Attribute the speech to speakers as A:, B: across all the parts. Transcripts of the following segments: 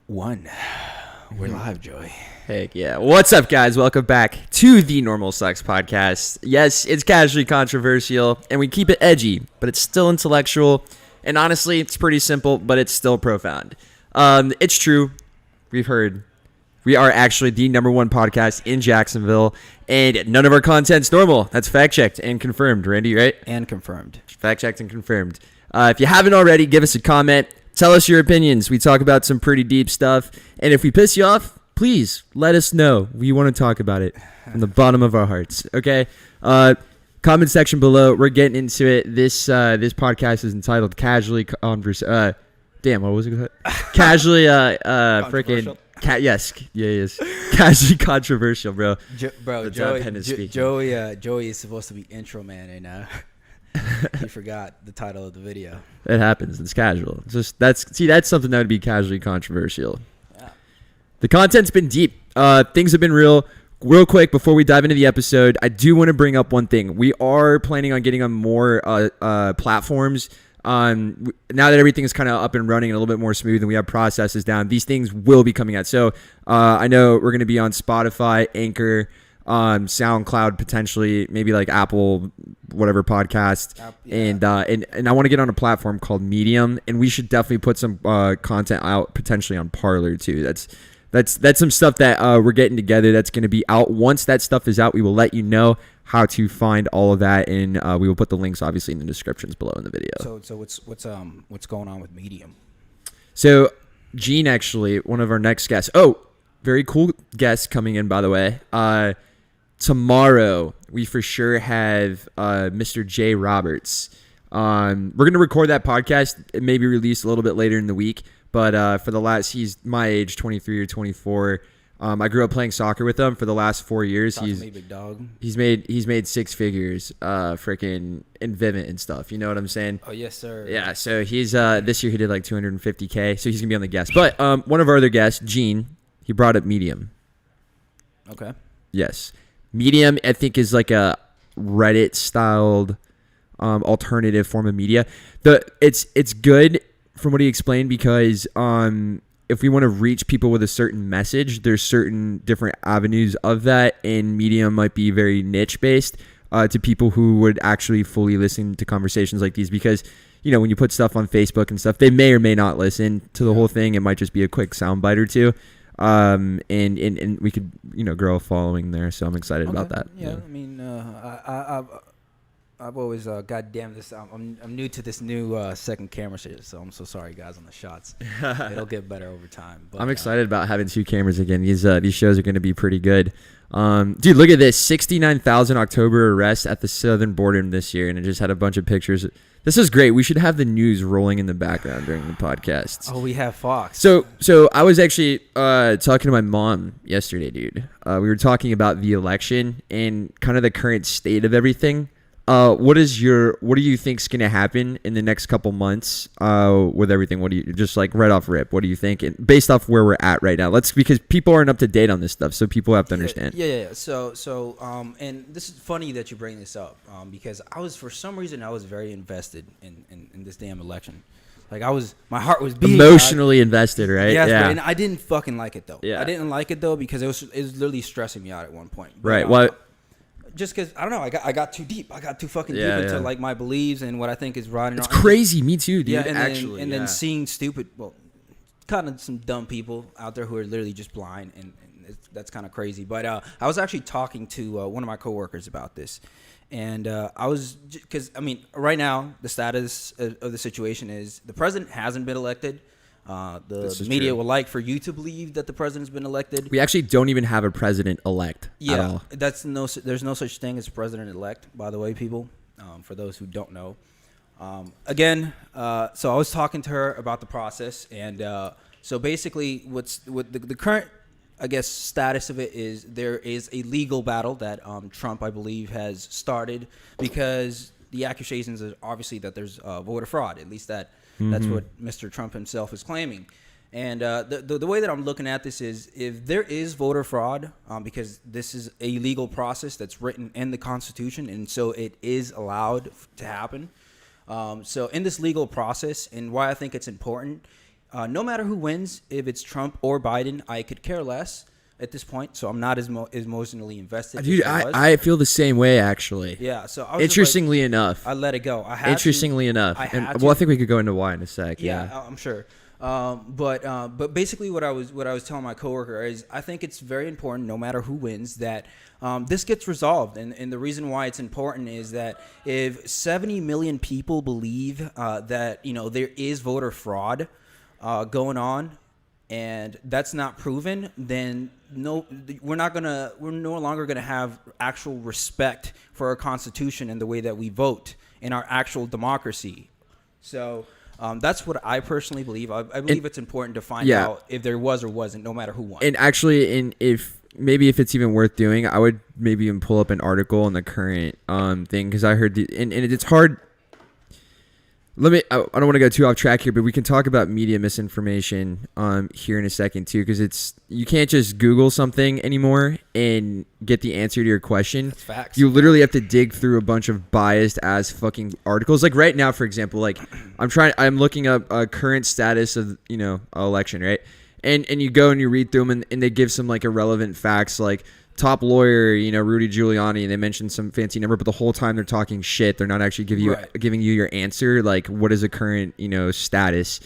A: One. We're live, Joey.
B: Heck yeah. What's up, guys? Welcome back to the Normal Sucks podcast. Yes, it's casually controversial, and we keep it edgy, but it's still intellectual. And honestly, it's pretty simple, but it's still profound. It's true. We've heard. We are actually the number one podcast in Jacksonville, and none of our content's normal. That's fact-checked and confirmed, Randy, right?
A: And confirmed.
B: Fact-checked and confirmed. If you haven't already, give us a comment. Tell us your opinions. We talk about some pretty deep stuff. And if we piss you off, please let us know. We want to talk about it from the bottom of our hearts. Okay? Comment section below. We're getting into it. This podcast is entitled Casually damn, what was it called? Casually freaking yes. Casually controversial, bro.
A: Joey is supposed to be intro man, and he forgot the title of the video.
B: It happens. It's casual. That's something that would be casually controversial.
A: Yeah.
B: The content's been deep. Things have been real quick before we dive into the episode. I do want to bring up one thing. We are planning on getting on more platforms. Now that everything is kind of up and running and a little bit more smooth and we have processes down, these things will be coming out. So I know we're going to be on Spotify, Anchor, SoundCloud, potentially maybe like Apple, whatever podcast, and I want to get on a platform called Medium, and we should definitely put some content out potentially on Parler too. That's some stuff that we're getting together. That's going to be out. Once that stuff is out, we will let you know how to find all of that, and we will put the links obviously in the descriptions below in the video.
A: So what's going on with Medium?
B: So Gene, actually, one of our next guests. Oh, very cool guest coming in, by the way. Tomorrow, we for sure have Mr. Jay Roberts. We're going to record that podcast. It may be released a little bit later in the week. But he's my age, 23 or 24. I grew up playing soccer with him for the last 4 years.
A: Big dog.
B: He's made six figures, freaking in Vivint and stuff. You know what I'm saying?
A: Oh yes, sir.
B: Yeah. So he's this year he did like 250K. So he's gonna be on the guest. But one of our other guests, Gene, he brought up Medium.
A: Okay.
B: Yes. Medium, I think, is like a Reddit-styled alternative form of media. It's good from what he explained because if we want to reach people with a certain message, there's certain different avenues of that, and Medium might be very niche-based to people who would actually fully listen to conversations like these because, you know, when you put stuff on Facebook and stuff, they may or may not listen to the whole thing. It might just be a quick soundbite or two. And we could, you know, grow a following there. So I'm excited about that.
A: Yeah. I mean, I've always, goddamn this. I'm new to this new second camera shit, so I'm so sorry, guys, on the shots. It'll get better over time. But,
B: I'm excited about having two cameras again. These shows are going to be pretty good. Dude, look at this: 69,000 October arrests at the southern border this year, and it just had a bunch of pictures. This is great. We should have the news rolling in the background during the podcast.
A: Oh, we have Fox.
B: So I was actually talking to my mom yesterday, dude. We were talking about the election and kind of the current state of everything. What do you think's gonna happen in the next couple months with everything? What do you just like right off rip? What do you think? And based off where we're at right now, because people aren't up to date on this stuff, so people have to understand.
A: Yeah. So and this is funny that you bring this up because for some reason I was very invested in this damn election. Like my heart was beating.
B: Emotionally invested, right?
A: Yes,
B: yeah.
A: And I didn't fucking like it though.
B: Yeah.
A: I didn't like it though because it was literally stressing me out at one point. But,
B: right. What?
A: Just because I don't know, I got too deep. I got too fucking deep into like my beliefs and what I think is right and wrong.
B: It's crazy. Me too, dude.
A: Yeah, and
B: actually,
A: then seeing kind of some dumb people out there who are literally just blind, and that's kind of crazy. But I was actually talking to one of my coworkers about this, and I was because I mean, right now the status of the situation is the president hasn't been elected. The media would like for you to believe that the president's been elected.
B: We actually don't even have a president-elect at all.
A: There's no such thing as president-elect, by the way, people, for those who don't know. So I was talking to her about the process, and so basically what the current, I guess, status of it is there is a legal battle that Trump, I believe, has started because the accusations are obviously that there's voter fraud, at least that's what Mr. Trump himself is claiming. And the way that I'm looking at this is if there is voter fraud, because this is a legal process that's written in the Constitution, and so it is allowed to happen. So in this legal process, and why I think it's important No matter who wins, if it's Trump or Biden, I could care less at this point. So I'm not as emotionally invested.
B: Dude,
A: as was.
B: I feel the same way actually.
A: Yeah. So I was
B: Interestingly
A: just
B: enough.
A: like, I let it go. I had
B: Interestingly enough.
A: I had
B: Well, I
A: to.
B: think we could go into why in a sec.
A: Yeah, I'm sure. But basically, what I was telling my coworker is, I think it's very important, no matter who wins, that this gets resolved. And the reason why it's important is that if 70 million people believe that there is voter fraud going on, and that's not proven, then we're no longer gonna have actual respect for our Constitution and the way that we vote in our actual democracy. So. That's what I personally believe. I believe it's important to find out if there was or wasn't, no matter who won.
B: And actually, if it's even worth doing, I would maybe even pull up an article on the current thing, because I heard and it's hard. I don't want to go too off track here, but we can talk about media misinformation here in a second too, because you can't just Google something anymore and get the answer to your question.
A: That's facts.
B: You literally have to dig through a bunch of biased ass fucking articles. Like right now, for example, like I'm looking up a current status of election, right? And you go and you read through them, and they give some like irrelevant facts, like top lawyer, Rudy Giuliani, and they mention some fancy number, but the whole time they're talking shit. They're not actually giving you your answer, like what is the current, status.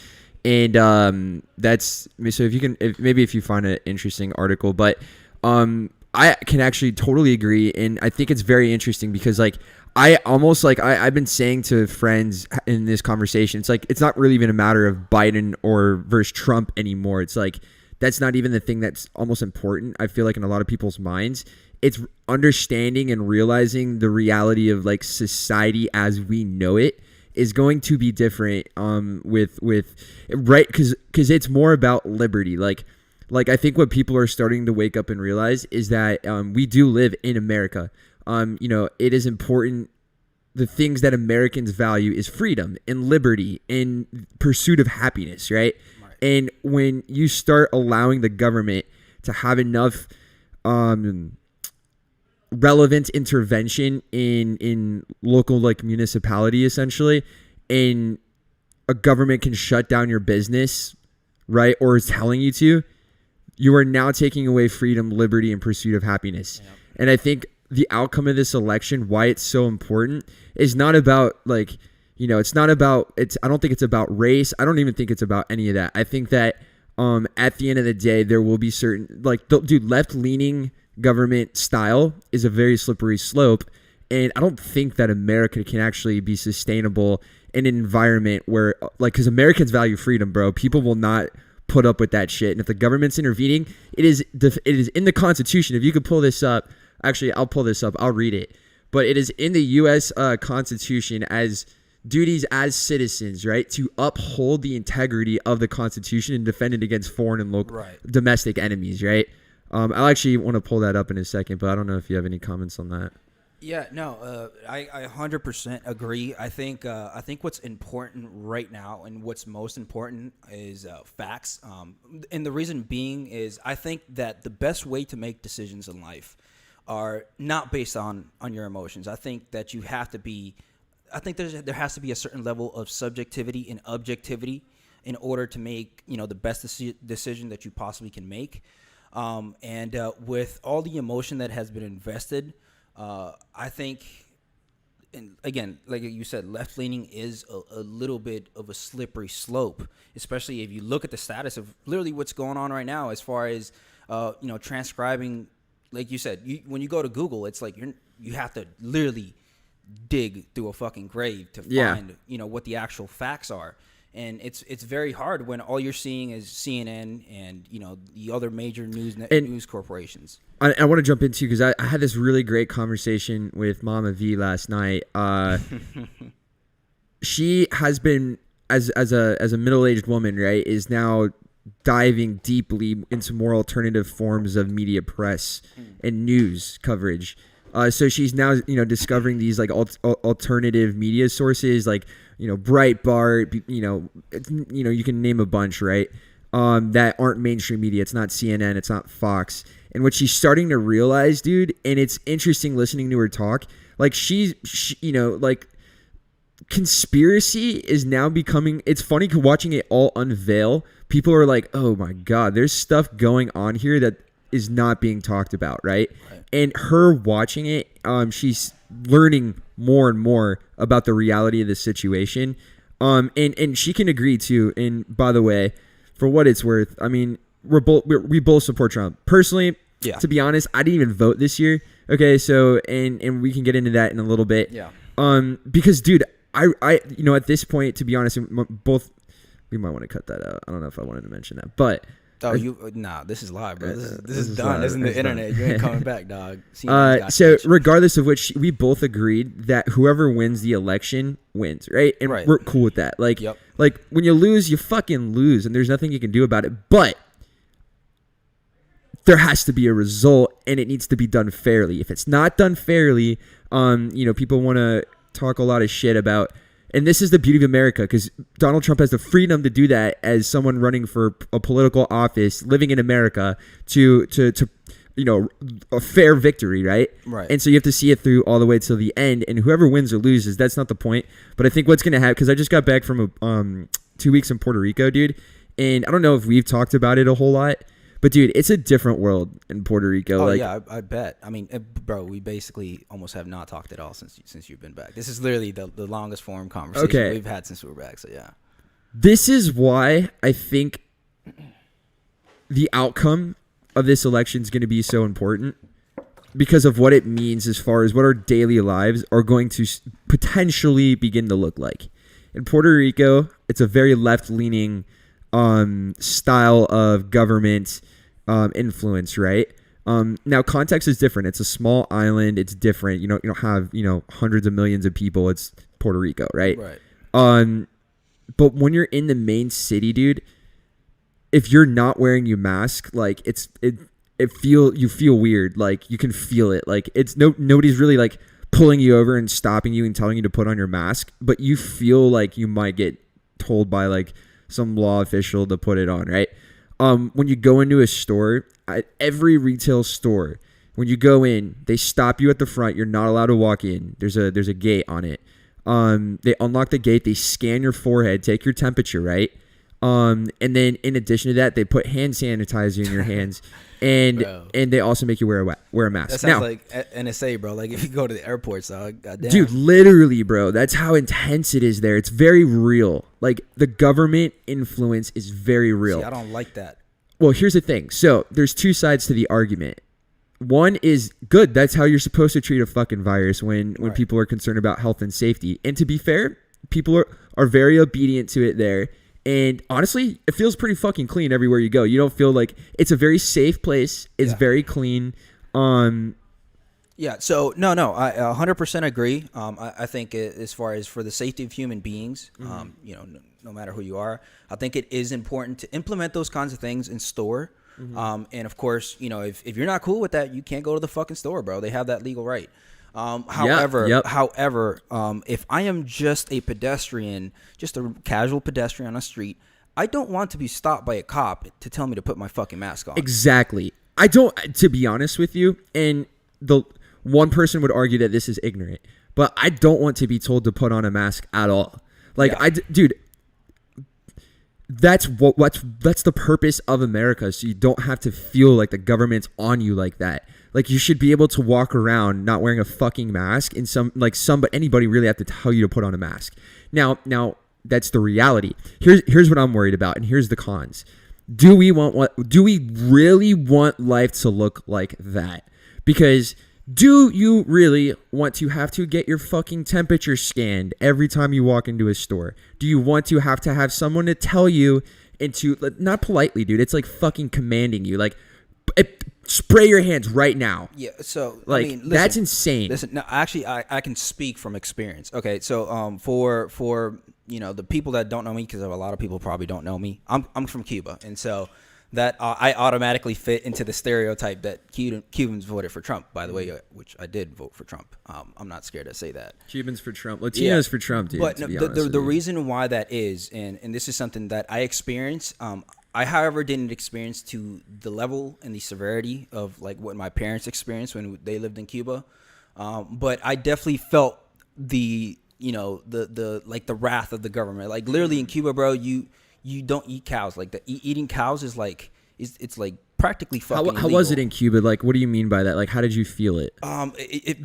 B: And that's so if you find an interesting article, but I can actually totally agree, and I think it's very interesting because like I've been saying to friends in this conversation, it's like it's not really even a matter of Biden or versus Trump anymore. It's like that's not even the thing that's almost important. I feel like in a lot of people's minds, it's understanding and realizing the reality of like society as we know it is going to be different with right, because it's more about liberty. Like I think what people are starting to wake up and realize is that we do live in America. It is important. The things that Americans value is freedom and liberty and pursuit of happiness, right? And when you start allowing the government to have enough relevant intervention in local like municipality, essentially, and a government can shut down your business, right, or is telling you to, you are now taking away freedom, liberty, and pursuit of happiness. Yep. And I think the outcome of this election, why it's so important, is not about like, I don't think it's about race. I don't even think it's about any of that. I think that at the end of the day, there will be certain, like, left-leaning government style is a very slippery slope. And I don't think that America can actually be sustainable in an environment where, like, because Americans value freedom, bro. People will not put up with that shit. And if the government's intervening, it is in the Constitution. If you could pull this up, actually, I'll pull this up. I'll read it. But it is in the U.S. Constitution as duties as citizens, right, to uphold the integrity of the Constitution and defend it against foreign and local domestic enemies, right? I'll actually want to pull that up in a second, but I don't know if you have any comments on that.
A: Yeah, no, I 100% agree. I think what's important right now and what's most important is facts. And the reason being is I think that the best way to make decisions in life are not based on your emotions. I think that you have to be. I think there has to be a certain level of subjectivity and objectivity in order to make the best decision that you possibly can make. And with all the emotion that has been invested, I think, and again, like you said, left leaning is a little bit of a slippery slope, especially if you look at the status of literally what's going on right now as far as transcribing. Like you said, when you go to Google, it's like you have to literally dig through a fucking grave to find what the actual facts are, and it's very hard when all you're seeing is CNN and the other major news corporations.
B: I want to jump into, because I had this really great conversation with Mama V last night. She has been as a middle-aged woman, right, is now diving deeply into more alternative forms of media press and news coverage. So she's now, discovering these like alternative media sources, like, Breitbart, you can name a bunch, right? That aren't mainstream media. It's not CNN. It's not Fox. And what she's starting to realize, dude, and it's interesting listening to her talk, like she like conspiracy is now becoming, it's funny watching it all unveil. People are like, oh my God, there's stuff going on here that is not being talked about, right? And her watching it, she's learning more and more about the reality of the situation. And she can agree too. And by the way, for what it's worth, I mean, we both support Trump. Personally, to be honest, I didn't even vote this year. Okay, so and we can get into that in a little bit.
A: Yeah.
B: Because dude, I at this point, to be honest, both we might want to cut that out. I don't know if I wanted to mention that, but
A: this is live, bro. This is done.
B: live.
A: This is the internet. You ain't coming back, dog.
B: So regardless of which, we both agreed that whoever wins the election wins, right? And we're cool with that. Like, like when you lose, you fucking lose, and there's nothing you can do about it. But there has to be a result, and it needs to be done fairly. If it's not done fairly, people want to talk a lot of shit about. And this is the beauty of America, because Donald Trump has the freedom to do that as someone running for a political office, living in America, to a fair victory, right?
A: Right.
B: And so you have to see it through all the way till the end. And whoever wins or loses, that's not the point. But I think what's going to happen, because I just got back from 2 weeks in Puerto Rico, dude, and I don't know if we've talked about it a whole lot, but dude, it's a different world in Puerto Rico.
A: Oh yeah, I bet. I mean, bro, we basically almost have not talked at all since you've been back. This is literally the longest form conversation we've had since we were back. So yeah,
B: this is why I think the outcome of this election is going to be so important, because of what it means as far as what our daily lives are going to potentially begin to look like. In Puerto Rico, it's a very left-leaning style of government influence, right? Now context is different. It's a small island. It's different. You don't have hundreds of millions of people. It's Puerto Rico, right?
A: Right.
B: But when you're in the main city, dude, if you're not wearing your mask, like you feel weird. Like you can feel it. Like nobody's really like pulling you over and stopping you and telling you to put on your mask, but you feel like you might get told by like some law official to put it on, right? When you go into a store, at every retail store, when you go in, they stop you at the front. You're not allowed to walk in. There's a gate on it. They unlock the gate. They scan your forehead, take your temperature, right? And then in addition to that, they put hand sanitizer in your hands, and they also make you wear a mask.
A: That sounds like NSA, bro. Like if you go to the airports, goddamn.
B: Dude, literally, bro. That's how intense it is there. It's very real. Like the government influence is very real.
A: See, I don't like that.
B: Well, here's the thing. So there's two sides to the argument. One is good. That's how you're supposed to treat a fucking virus when people are concerned about health and safety. And to be fair, people are very obedient to it there. And honestly, it feels pretty fucking clean everywhere you go. You don't feel like it's a very safe place. It's very clean.
A: Yeah. So no, I 100% agree. I think as far as for the safety of human beings, no matter who you are, I think it is important to implement those kinds of things in store. And of course, if you're not cool with that, you can't go to the fucking store, bro. They have that legal right. However, if I am just a pedestrian, just a casual pedestrian on the street, I don't want to be stopped by a cop to tell me to put my fucking mask on.
B: Exactly. I don't, to be honest with you, and the one person would argue that this is ignorant, but I don't want to be told to put on a mask at all. Like, dude, that's the purpose of America, so you don't have to feel like the government's on you like that. Like, you should be able to walk around not wearing a fucking mask, and anybody really have to tell you to put on a mask. Now that's the reality. Here's what I'm worried about, and here's the cons. Do we really want life to look like that? Because do you really want to have to get your fucking temperature scanned every time you walk into a store? Do you want to have someone to tell you, and to, not politely, dude, it's like fucking commanding you, like, spray your hands right now.
A: Yeah, so
B: like,
A: I mean, listen,
B: that's insane.
A: Listen, no, actually, I can speak from experience. Okay, so for the people that don't know me, because a lot of people probably don't know me, I'm from Cuba, and so that I automatically fit into the stereotype that Cubans voted for Trump. By the way, which I did vote for Trump. I'm not scared to say that.
B: Cubans for Trump, Latinos for Trump, dude.
A: But the reason why that is, and this is something that I experienced. I, however, didn't experience to the level and the severity of like what my parents experienced when they lived in Cuba. But I definitely felt the the like the wrath of the government. Like literally in Cuba, bro, you don't eat cows. Like eating cows is like it's like practically fucking
B: How was it
A: illegal.
B: in Cuba? Like, what do you mean by that? Like, how did you feel it?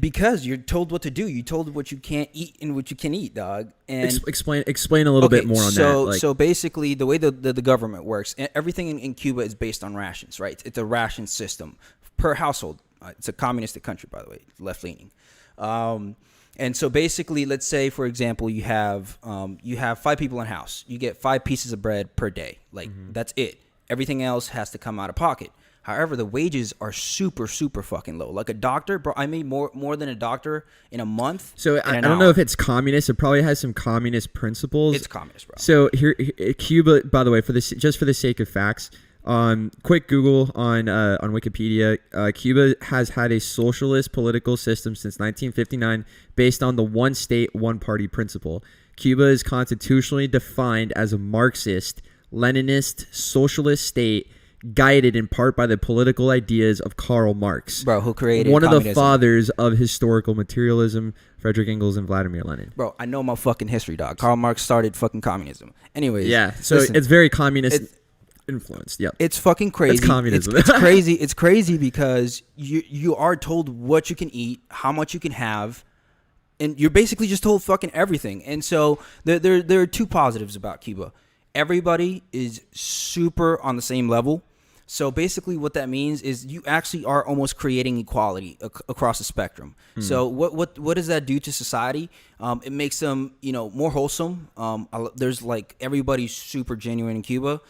A: Because you're told what to do. You're told what you can't eat and what you can eat, dog. And
B: Explain a little bit more on that. Like,
A: so basically, the way the government works, everything in Cuba is based on rations, right? It's a ration system per household. It's a communistic country, by the way, left leaning. And so basically, let's say, for example, you have 5 people in a house. You get 5 pieces of bread per day. Like that's it. Everything else has to come out of pocket. However, the wages are super, super fucking low. Like a doctor, bro, I made more than a doctor in a month.
B: so I don't know if it's communist. It probably has some communist principles.
A: It's communist, bro.
B: So here, Cuba. By the way, just for the sake of facts, quick Google on Wikipedia. Cuba has had a socialist political system since 1959, based on the one state, one party principle. Cuba is constitutionally defined as a Marxist, Leninist, socialist state, guided in part by the political ideas of Karl Marx,
A: Bro, who created
B: one of
A: communism.
B: the fathers of historical materialism, Frederick Engels and Vladimir Lenin.
A: Bro, I know my fucking history, dog. Karl Marx started fucking communism. Anyways.
B: Yeah, so
A: listen,
B: it's very communist influenced. Yep.
A: it's fucking crazy.
B: It's communism.
A: It's crazy. It's crazy because you are told what you can eat, how much you can have, and you're basically just told fucking everything. And so there are 2 positives about Cuba. Everybody is super on the same level. So basically what that means is you actually are almost creating equality across the spectrum. So what does that do to society? It makes them, more wholesome. There's like everybody's super genuine in Cuba.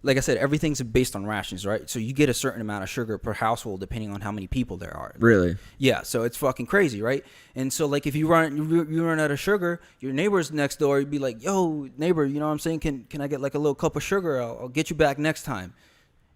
A: Like I said, everything's based on rations, right? So you get a certain amount of sugar per household depending on how many people there are.
B: Really?
A: Yeah, so it's fucking crazy, right? And so like if you run out of sugar, your neighbors next door, you'd be like, "Yo, neighbor, you know what I'm saying? Can I get like a little cup of sugar? I'll get you back next time."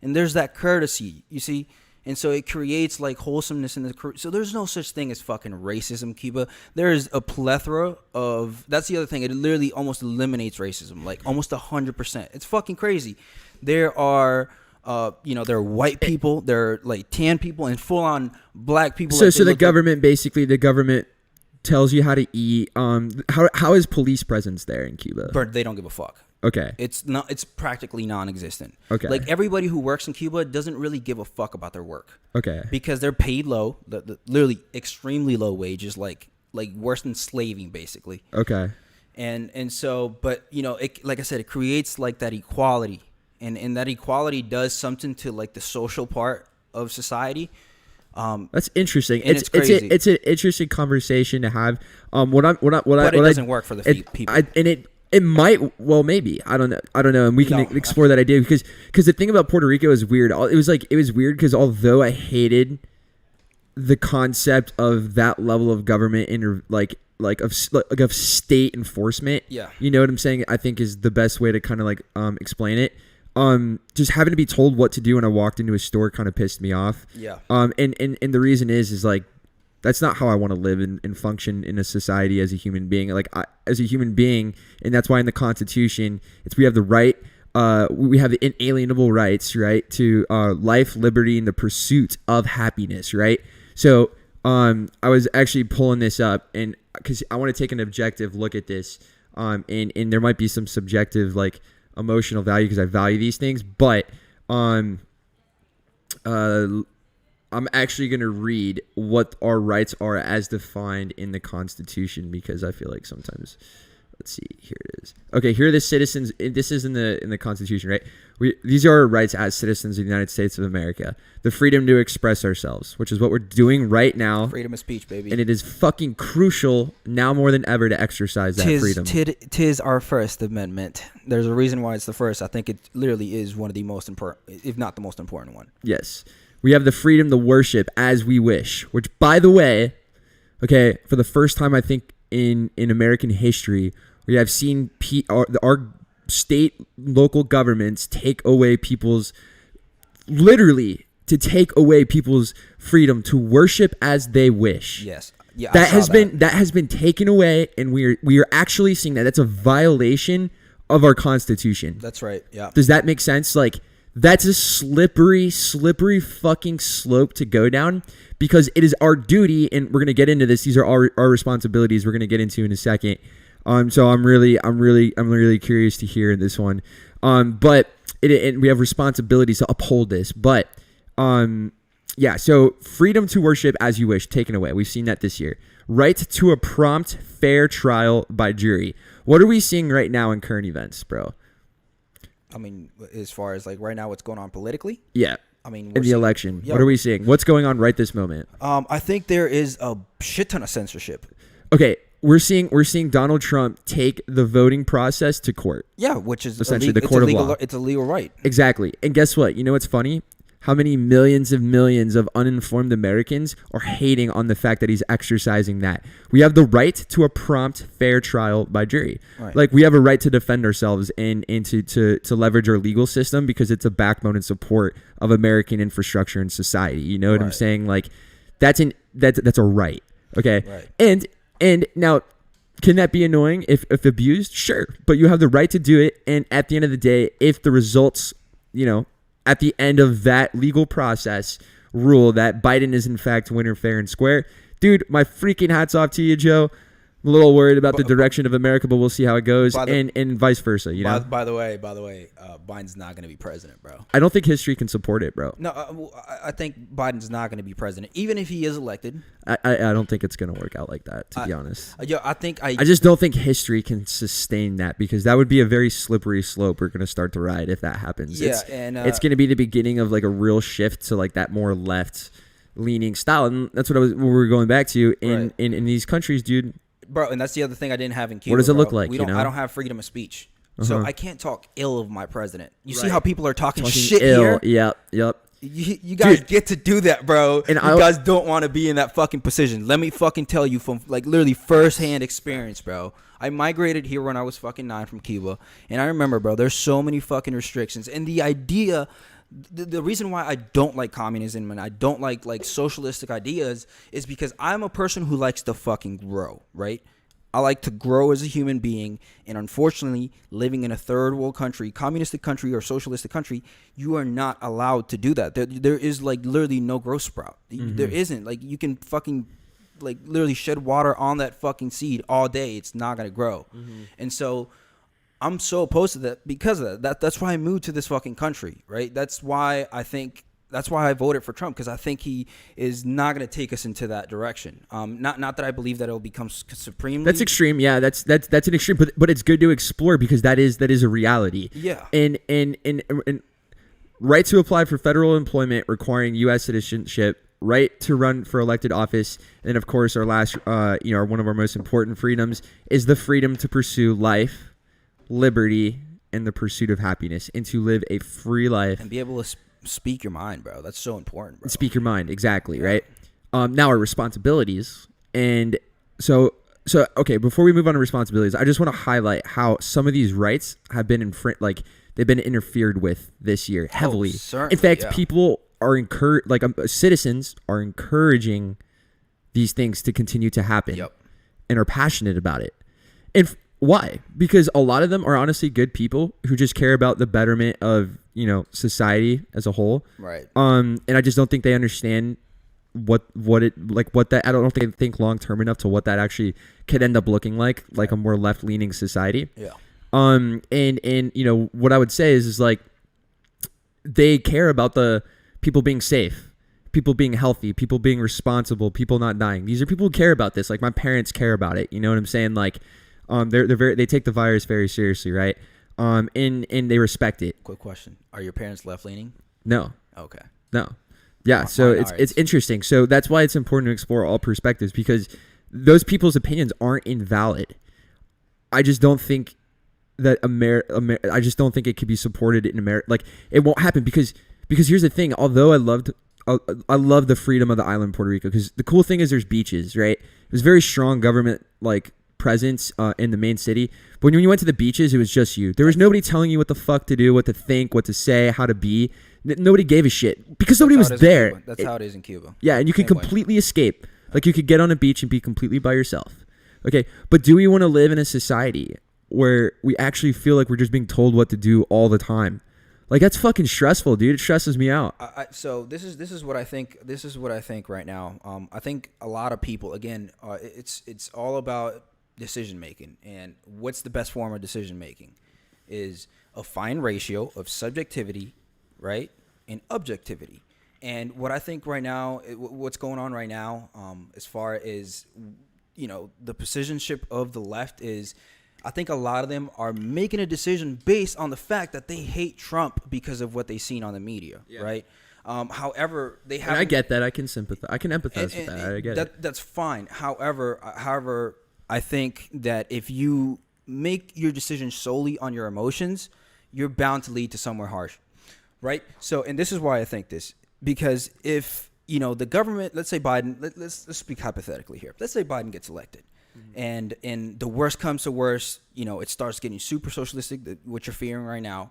A: And there's that courtesy, you see? And so it creates like wholesomeness in the so there's no such thing as fucking racism, Cuba. There is a plethora of that's the other thing. It literally almost eliminates racism, like almost 100%. It's fucking crazy. There are there are white people, there are like tan people, and full on black people.
B: So the government tells you how to eat. How is police presence there in Cuba?
A: But they don't give a fuck.
B: Okay.
A: It's practically non-existent.
B: Okay.
A: Like everybody who works in Cuba doesn't really give a fuck about their work.
B: Okay.
A: Because they're paid low, literally extremely low wages, like worse than slaving basically.
B: Okay.
A: And so, but it, like I said, it creates like that equality, and that equality does something to like the social part of society.
B: That's interesting.
A: And it's crazy.
B: It's an interesting conversation to have. But
A: it doesn't work for the people.
B: It might, well, maybe. I don't know, and we can explore that idea because the thing about Puerto Rico is weird. It was weird because although I hated the concept of that level of government of state enforcement,
A: yeah,
B: you know what I'm saying? I think is the best way to kind of like explain it. Just having to be told what to do when I walked into a store kind of pissed me off.
A: Yeah.
B: And the reason is like, that's not how I want to live and function in a society as a human being. As a human being, and that's why in the Constitution, we have the right, we have the inalienable rights, right, to life, liberty, and the pursuit of happiness, right? So, I was actually pulling this up, and because I want to take an objective look at this, and there might be some subjective like emotional value because I value these things, but I'm actually going to read what our rights are as defined in the Constitution because I feel like sometimes, let's see, here it is. Okay, here are the citizens. This is in the Constitution, right? These are our rights as citizens of the United States of America. The freedom to express ourselves, which is what we're doing right now.
A: Freedom of speech, baby.
B: And it is fucking crucial now more than ever to exercise that freedom.
A: Tis our First Amendment. There's a reason why it's the first. I think it literally is one of the most important, if not the most important one.
B: Yes. We have the freedom to worship as we wish, which, by the way, okay, for the first time, I think, in American history, we have seen our state, local governments take away literally take away people's freedom to worship as they wish.
A: Yes. Yeah.
B: That has been taken away, and we are actually seeing that. That's a violation of our Constitution.
A: That's right. Yeah.
B: Does that make sense? Like, That's a slippery fucking slope to go down, because it is our duty, and we're gonna get into this. These are our responsibilities. We're gonna get into in a second. So I'm really curious to hear this one. But we have responsibilities to uphold this. But yeah. So freedom to worship as you wish taken away. We've seen that this year. Right to a prompt, fair trial by jury. What are we seeing right now in current events, bro?
A: I mean, as far as like right now, what's going on politically?
B: Yeah.
A: I mean,
B: in the election, what are we seeing? What's going on right this moment?
A: I think there is a shit ton of censorship.
B: Okay, we're seeing Donald Trump take the voting process to court.
A: Yeah, which is
B: essentially the court of law.
A: It's a legal right.
B: Exactly. And guess what? You know what's funny? How many millions of uninformed Americans are hating on the fact that he's exercising that? We have the right to a prompt, fair trial by jury. Right. Like, we have a right to defend ourselves and to leverage our legal system, because it's a backbone and support of American infrastructure and society. You know what I'm saying? Like, that's a right. Okay. Right. And now, can that be annoying if abused? Sure. But you have the right to do it. And at the end of the day, if the results, at the end of that legal process rule that Biden is in fact winner, fair and square, dude, my freaking hats off to you, Joe. I'm a little worried about the direction of America, but we'll see how it goes, and vice versa.
A: By the way, Biden's not going to be president, bro.
B: I don't think history can support it, bro.
A: No, I think Biden's not going to be president, even if he is elected.
B: I don't think it's going to work out like that, to be honest.
A: I
B: just don't think history can sustain that, because that would be a very slippery slope we're going to start to ride if that happens.
A: Yeah,
B: it's going to be the beginning of like a real shift to like that more left leaning style, and that's what we were going back to in these countries, dude.
A: Bro, and that's the other thing I didn't have in Cuba.
B: What does it look like?
A: I don't have freedom of speech, so I can't talk ill of my president. You see how people are talking shit
B: ill
A: here?
B: Yep.
A: You guys get to do that, bro. And you guys don't want to be in that fucking position. Let me fucking tell you from like literally firsthand experience, bro. I migrated here when I was fucking 9 from Cuba, and I remember, bro, there's so many fucking restrictions, and the idea. The reason why I don't like communism and I don't like socialistic ideas is because I'm a person who likes to fucking grow, right? I like to grow as a human being, and unfortunately, living in a third world country, communistic country or socialistic country, you are not allowed to do that. There is like literally no growth sprout. Mm-hmm. There isn't. Like, you can fucking like literally shed water on that fucking seed all day. It's not gonna grow. Mm-hmm. And so I'm so opposed to that because of that. That's why I moved to this fucking country, right? That's why I voted for Trump, because I think he is not going to take us into that direction. Not that I believe that it'll become supremely.
B: That's extreme. Yeah, that's an extreme, but it's good to explore, because that is a reality.
A: Yeah.
B: And right to apply for federal employment requiring U.S. citizenship, right to run for elected office, and then of course our last, one of our most important freedoms is the freedom to pursue life, liberty, and the pursuit of happiness, and to live a free life
A: and be able to speak your mind, bro. That's so important, bro.
B: Speak your mind, exactly, right? Now our responsibilities, and so okay. Before we move on to responsibilities, I just want to highlight how some of these rights have been they've been interfered with this year heavily. In fact, people are citizens are encouraging these things to continue to happen, and are passionate about it. And why? Because a lot of them are honestly good people who just care about the betterment of, society as a whole.
A: Right.
B: And I just don't think they understand I don't think they think long term enough to what that actually could end up looking like a more left leaning society.
A: Yeah.
B: And what I would say is like, they care about the people being safe, people being healthy, people being responsible, people not dying. These are people who care about this. Like, my parents care about it. You know what I'm saying? Like, they take the virus very seriously, right? And they respect it.
A: Quick question: are your parents left leaning?
B: No.
A: Okay.
B: No. Yeah. So it's interesting. So that's why it's important to explore all perspectives, because those people's opinions aren't invalid. I just don't think that I just don't think it could be supported in America. Like, it won't happen because here's the thing. Although I love the freedom of the island of Puerto Rico, because the cool thing is there's beaches, right? There's very strong government presence in the main city, but when you went to the beaches, it was just you. There was nobody telling you what the fuck to do, what to think, what to say, how to be. Nobody gave a shit because nobody was there.
A: That's how it is in Cuba.
B: Yeah, and you can completely escape. Like, you could get on a beach and be completely by yourself. Okay, but do we want to live in a society where we actually feel like we're just being told what to do all the time? Like that's fucking stressful, dude. It stresses me out.
A: So this is what I think. This is what I think right now. I think a lot of people, again, it's all about decision making, and what's the best form of decision making is a fine ratio of subjectivity, right, and objectivity. And what I think right now, what's going on right now, as far as the positionship of the left is, I think a lot of them are making a decision based on the fact that they hate Trump because of what they've seen on the media, right? However, they have.
B: I get that. I can sympathize. I can empathize with that. I get it.
A: That's fine. However, I think that if you make your decision solely on your emotions, you're bound to lead to somewhere harsh, right? So, and this is why I think this, because if the government, let's say Biden, let's speak hypothetically here. Let's say Biden gets elected. And the worst comes to worst, it starts getting super socialistic, what you're fearing right now.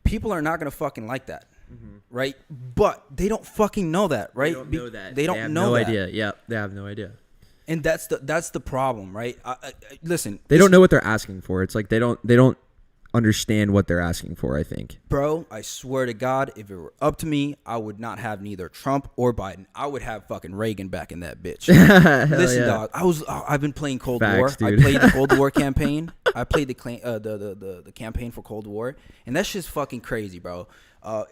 A: People are not going to fucking like that, right? But they don't fucking know that, right?
B: They don't know that.
A: They don't
B: have
A: know
B: no
A: that.
B: idea. Yeah, they have no idea.
A: And that's the problem, right? Listen.
B: They don't know what they're asking for. It's like they don't understand what they're asking for, I think.
A: Bro, I swear to God, if it were up to me, I would not have neither Trump or Biden. I would have fucking Reagan back in that bitch. Listen, dog, I've been playing Cold War.
B: Dude.
A: I played the Cold War campaign. I played the campaign for Cold War, and that's just fucking crazy, bro.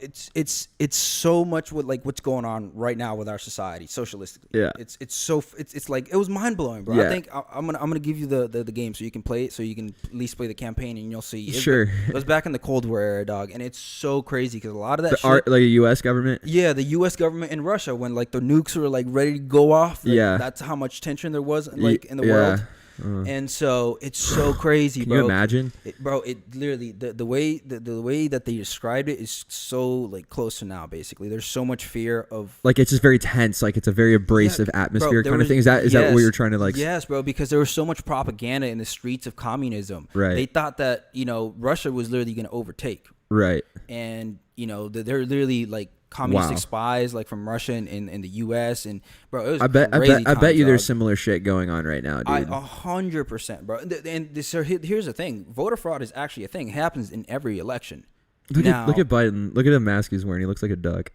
A: It's so much what's going on right now with our society socialistically.
B: Yeah.
A: It's like it was mind blowing, bro.
B: Yeah.
A: I think I'm gonna give you the game so you can play it, so you can at least play the campaign, and you'll see.
B: Sure.
A: It was back in the Cold War era, dog, and it's so crazy because a lot of that shit,
B: like a U.S. government.
A: yeah, the U.S. government in Russia, when like the nukes were like ready to go off.
B: Yeah.
A: That's how much tension there was in the world. And so it's so crazy,
B: Can
A: bro.
B: you imagine?
A: It literally the way that they described it is so like close to now. Basically, there's so much fear of
B: Like it's just very tense. Like it's a very abrasive atmosphere
A: bro,
B: kind of thing. Is that what you're trying to like?
A: Yes, bro. Because there was so much propaganda in the streets of communism.
B: Right.
A: They thought that Russia was literally going to overtake.
B: Right.
A: And they're literally like communistic spies like from Russia and the U.S. and bro, it was crazy
B: I bet you
A: times,
B: there's
A: dog.
B: similar shit going on right now, dude.
A: 100%, bro. And so here's the thing: voter fraud is actually a thing. It happens in every election.
B: Look at Biden. Look at the mask he's wearing. He looks like a duck.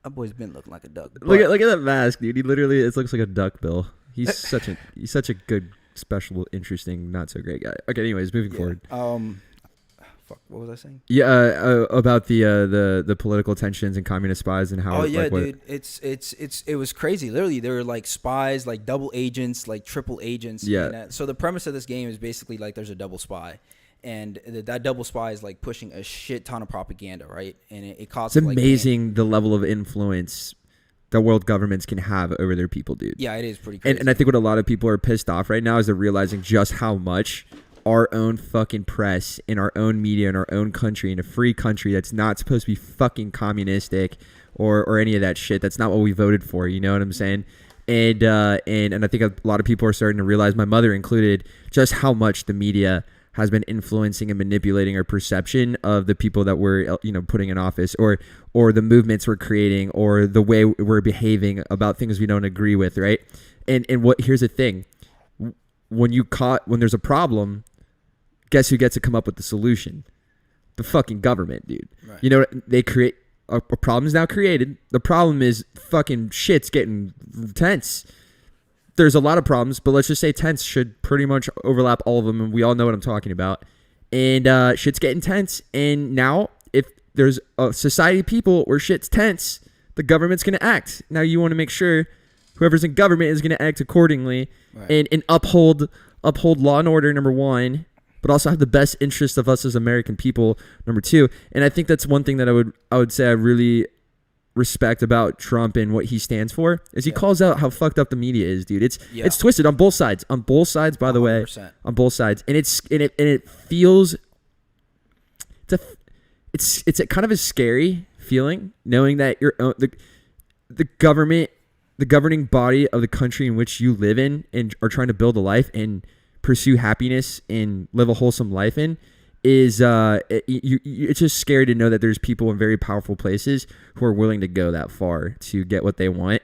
A: That boy's been looking like a duck.
B: Look at that mask, dude. He literally looks like a duck bill. He's such a good, special, interesting, not so great guy. Okay, anyways, moving forward.
A: What was I saying?
B: Yeah, about the political tensions and communist spies and how.
A: Oh yeah, dude, it was crazy. Literally, they were like spies, like double agents, like triple agents.
B: Yeah.
A: And so the premise of this game is basically like there's a double spy, and that double spy is like pushing a shit ton of propaganda, right? And it causes.
B: It's amazing the level of influence that world governments can have over their people, dude.
A: Yeah, it is pretty crazy.
B: And I think what a lot of people are pissed off right now is they're realizing just how much our own fucking press in our own media in our own country, in a free country that's not supposed to be fucking communistic or any of that shit. That's not what we voted for. You know what I'm saying? And I think a lot of people are starting to realize, my mother included, just how much the media has been influencing and manipulating our perception of the people that we're putting in office, or the movements we're creating, or the way we're behaving about things we don't agree with, right? And here's the thing: when there's a problem, guess who gets to come up with the solution? The fucking government, dude. Right. They create a problem's now created. The problem is fucking shit's getting tense. There's a lot of problems, but let's just say tense should pretty much overlap all of them, and we all know what I'm talking about. And shit's getting tense, and now if there's a society of people where shit's tense, the government's going to act. Now you want to make sure whoever's in government is going to act accordingly, right, and uphold law and order, number one, but also have the best interest of us as American people, number two. And I think that's one thing that I would say I really respect about Trump and what he stands for, is he calls out how fucked up the media is, dude. It's twisted on both sides. On both sides, by the 100%. Way. On both sides. And it feels it's a kind of a scary feeling knowing that the government, the governing body of the country in which you live in and are trying to build a life and pursue happiness and live a wholesome life in, is it's just scary to know that there's people in very powerful places who are willing to go that far to get what they want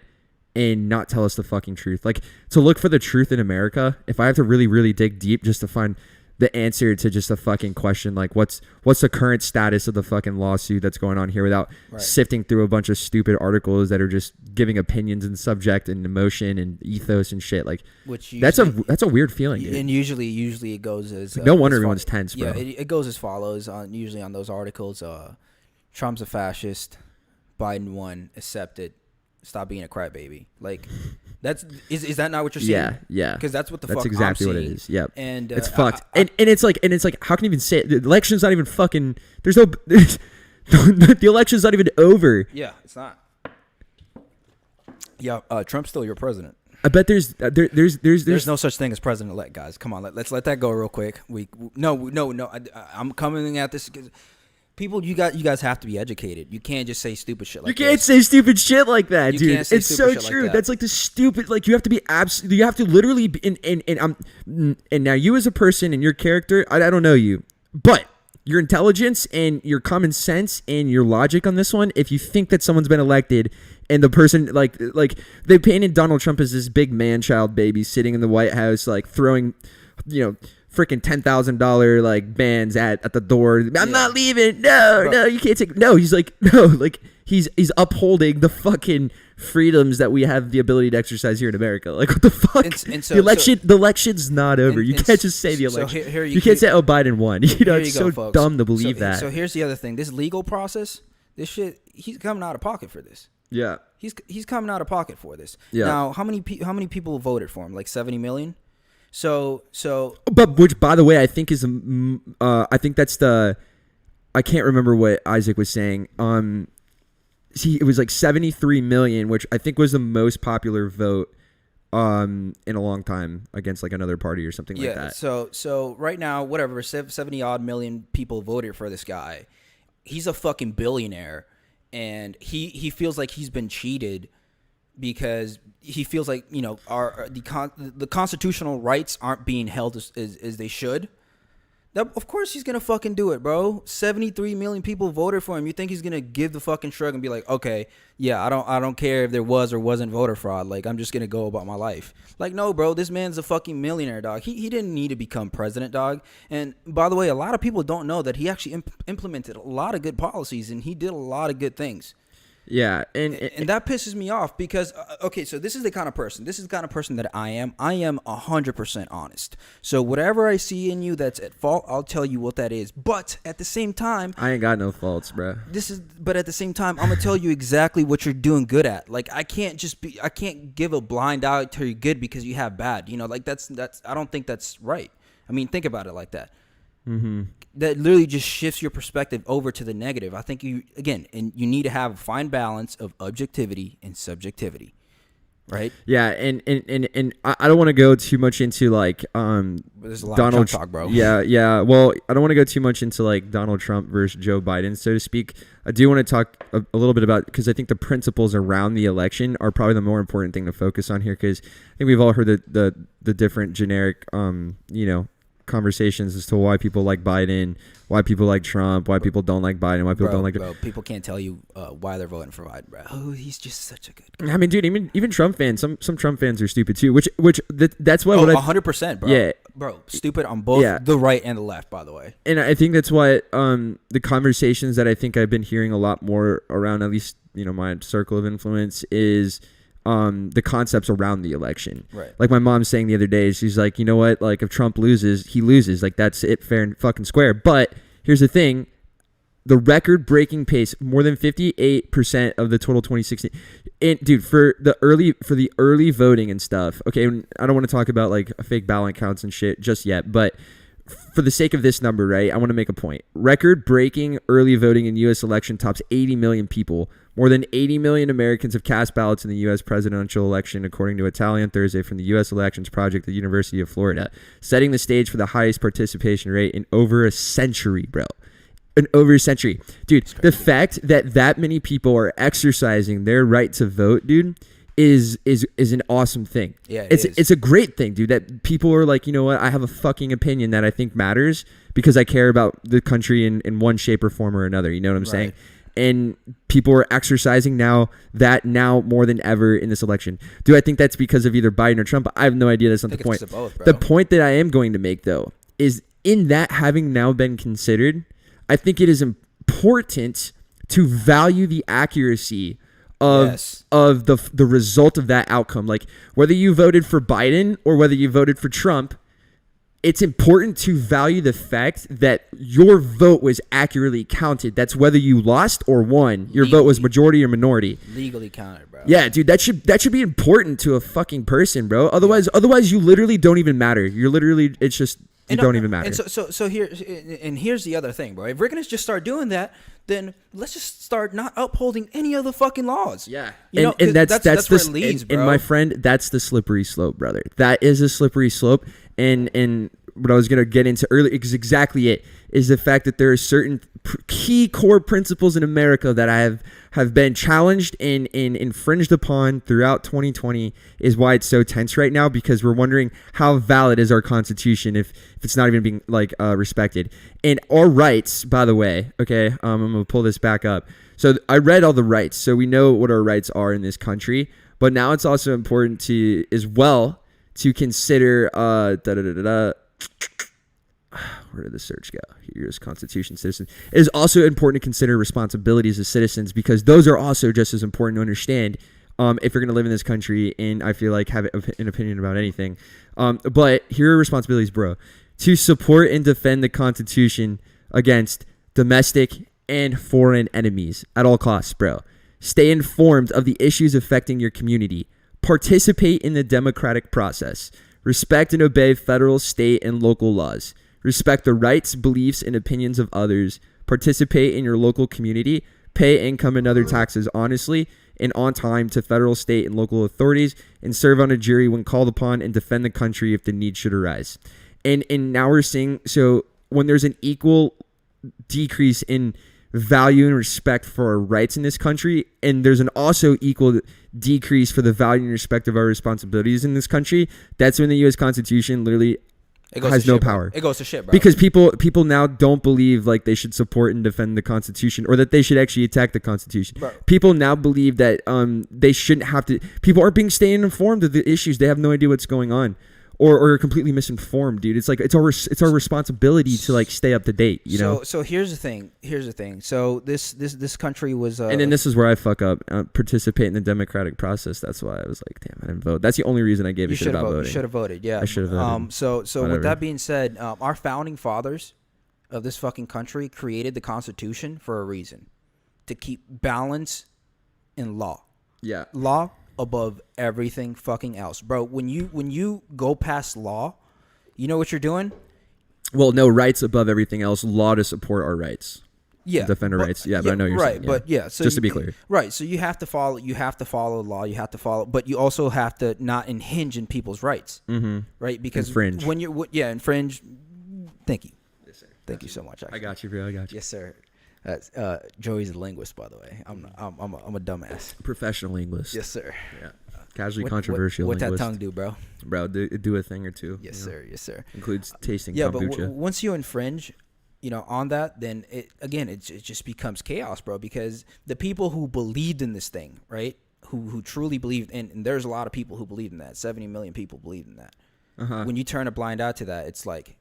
B: and not tell us the fucking truth. Like, to look for the truth in America, if I have to really, really dig deep just to find the answer to just a fucking question like what's the current status of the fucking lawsuit that's going on here without sifting through a bunch of stupid articles that are just giving opinions and subject and emotion and ethos and shit. Like,
A: Which
B: that's a weird feeling, dude.
A: And usually it goes as
B: no wonder
A: as
B: everyone's tense, bro.
A: Yeah, it goes as follows usually on those articles. Trump's a fascist. Biden won. Accepted. Stop being a crybaby. Like, is that not what you're saying?
B: Yeah.
A: Because that's what
B: that's
A: fuck
B: exactly
A: I'm
B: what it
A: seeing.
B: is. Yep.
A: And
B: it's fucked. And it's like how can you even say it? The election's not even fucking. The election's not even over.
A: Yeah, it's not. Yeah, Trump's still your president.
B: I bet there's
A: no such thing as president-elect, guys. Come on, let's let that go real quick. No. I'm coming at this because people, you guys have to be educated. You can't just say stupid shit like that.
B: You can't say stupid shit like that,
A: You
B: dude.
A: can't say
B: It's
A: stupid
B: so
A: shit
B: true.
A: like that.
B: That's like the stupid. Like you have to be you have to literally be. And now you as a person and your character, I don't know you, but your intelligence and your common sense and your logic on this one. If you think that someone's been elected and the person like they painted Donald Trump as this big man-child baby sitting in the White House, like throwing, freaking $10,000 like bands at the door. I'm not leaving. No, you can't take. No, he's like no, like he's upholding the fucking freedoms that we have the ability to exercise here in America. Like what the fuck?
A: And so,
B: the election's not over. You can't just say the election.
A: So here
B: you can't say Biden won. It's so
A: folks.
B: dumb to believe that.
A: So here's the other thing. This legal process, this shit, he's coming out of pocket for this.
B: Yeah.
A: He's coming out of pocket for this.
B: Yeah.
A: Now, how many people voted for him? Like 70 million. So.
B: But which, by the way, I think is I think that's I can't remember what Isaac was saying. It was like 73 million, which I think was the most popular vote in a long time against like another party or something like that.
A: So right now, whatever, 70 odd million people voted for this guy. He's a fucking billionaire. And he feels like he's been cheated because he feels like the constitutional rights aren't being held as they should. Of course he's gonna fucking do it, bro. 73 million people voted for him. You think he's gonna give the fucking shrug and be like, okay, yeah, I don't care if there was or wasn't voter fraud. Like I'm just gonna go about my life. Like no, bro, this man's a fucking millionaire, dog. He didn't need to become president, dog. And by the way, a lot of people don't know that he actually implemented a lot of good policies and he did a lot of good things.
B: Yeah, and
A: that pisses me off because okay, so this is the kind of person that I am. I am 100% honest. So whatever I see in you that's at fault, I'll tell you what that is. But at the same time,
B: I ain't got no faults, bro.
A: But at the same time, I'm gonna tell you exactly what you're doing good at. Like I can't give a blind eye to your good because you have bad. Like that's I don't think that's right. I mean, think about it like that. Mm-hmm. That literally just shifts your perspective over to the negative. I think you need to have a fine balance of objectivity and subjectivity, right?
B: Yeah, and I don't want to go too much into like
A: there's a lot
B: Donald
A: of Trump talk, bro.
B: Yeah. Well, I don't want to go too much into like Donald Trump versus Joe Biden, so to speak. I do want to talk a little bit about because I think the principles around the election are probably the more important thing to focus on here because I think we've all heard the different generic conversations as to why people like Biden, why people like Trump, why people don't like Biden, why people don't like.
A: Bro, people can't tell you why they're voting for Biden, bro. Oh, he's just such a good guy.
B: I mean, dude, even Trump fans, some Trump fans are stupid too. That's why.
A: 100%, bro.
B: Yeah,
A: bro, stupid on both the right and the left, by the way.
B: And I think that's why the conversations that I think I've been hearing a lot more around, at least my circle of influence, is the concepts around the election.
A: Right.
B: Like my mom's saying the other day, she's like, you know what? Like if Trump loses, he loses. Like that's it, fair and fucking square. But here's the thing. The record-breaking pace, more than 58% of the total 2016. And dude, for the early voting and stuff. Okay, I don't want to talk about like fake ballot counts and shit just yet, but for the sake of this number, right? I want to make a point. Record-breaking early voting in U.S. election tops 80 million people. More than 80 million Americans have cast ballots in the U.S. presidential election, according to a tally on Thursday from the U.S. Elections Project at the University of Florida, setting the stage for the highest participation rate in over a century, bro. Over a century. Dude, the fact that many people are exercising their right to vote, dude, is an awesome thing.
A: Yeah,
B: it's a great thing, dude, that people are like, you know what, I have a fucking opinion that I think matters because I care about the country in one shape or form or another. You know what I'm saying? And people are exercising now more than ever in this election. Do I think that's because of either Biden or Trump? I have no idea. That's not the point.
A: Both, bro.
B: The point that I am going to make, though, is in that having now been considered, I think it is important to value the accuracy of
A: Yes.
B: of the result of that outcome. Like whether you voted for Biden or whether you voted for Trump, it's important to value the fact that your vote was accurately counted. That's whether you lost or won. Your vote was majority or minority.
A: Legally counted, bro.
B: Yeah, dude, that should be important to a fucking person, bro. Otherwise you literally don't even matter. You're literally it's just you don't even matter.
A: And so here's the other thing, bro. If we're gonna just start doing that, then let's just start not upholding any of the fucking laws.
B: Yeah,
A: you know,
B: and that's
A: where
B: the
A: it leads,
B: and
A: bro.
B: my friend, that's the slippery slope, brother. That is a slippery slope, and what I was gonna get into earlier is exactly it. Is the fact that there are certain key core principles in America that have been challenged and infringed upon throughout 2020 is why it's so tense right now, because we're wondering how valid is our Constitution if it's not even being respected. And our rights, by the way, okay, I'm gonna pull this back up. So I read all the rights, so we know what our rights are in this country, but now it's also important to consider where did the search go? Here's Constitution, citizen. It is also important to consider responsibilities as citizens, because those are also just as important to understand if you're going to live in this country, and I feel like have an opinion about anything. But here are responsibilities, bro. To support and defend the Constitution against domestic and foreign enemies at all costs, bro. Stay informed of the issues affecting your community. Participate in the democratic process. Respect and obey federal, state, and local laws. Respect the rights, beliefs, and opinions of others. Participate in your local community. Pay income and other taxes honestly and on time to federal, state, and local authorities, and serve on a jury when called upon, and defend the country if the need should arise. And now we're seeing, so when there's an equal decrease in value and respect for our rights in this country, and there's an also equal decrease for the value and respect of our responsibilities in this country, that's when the U.S. Constitution literally has no power.
A: It goes to shit, bro.
B: Because people now don't believe like they should support and defend the Constitution, or that they should actually attack the Constitution.
A: Bro.
B: People now believe that they shouldn't have to. People aren't being staying informed of the issues. They have no idea what's going on, or are completely misinformed, dude. It's like it's our responsibility to like stay up to date, you know.
A: So here's the thing. So this country was.
B: And then this is where I fuck up. Participate in the democratic process. That's why I was like, damn, I didn't vote. That's the only reason I gave a shit about voting.
A: You should have voted. Yeah,
B: I should have voted.
A: So
B: Whatever.
A: with that being said, our founding fathers of this fucking country created the Constitution for a reason, to keep balance in law.
B: Yeah.
A: Law above everything fucking else, bro. When you go past law, you know what you're doing?
B: Well, no, rights above everything else. Law to support our rights.
A: Yeah,
B: Defend our rights. Yeah, but I know you're
A: right,
B: saying.
A: But yeah, so
B: just to be clear.
A: Right, so you have to follow. You have to follow the law. You have to follow, but you also have to not infringe in people's rights. Mm-hmm. Right, because
B: infringe.
A: When you're infringe. Thank you. Yes, sir. Thank you so much. Actually.
B: I got you, bro. I got you.
A: Yes, sir. Joey's a linguist, by the way. I'm a dumbass.
B: Professional linguist.
A: Yes, sir.
B: Yeah. Casually controversial
A: What
B: linguist.
A: that tongue do, bro?
B: Bro, do a thing or two.
A: Yes, sir. Yes, sir.
B: Includes tasting
A: Yeah,
B: kombucha.
A: but once you infringe, on that, then it just becomes chaos, bro. Because the people who believed in this thing, right? Who truly believed, and there's a lot of people who believe in that. 70 million people believe in that. Uh-huh. When you turn a blind eye to that, it's like.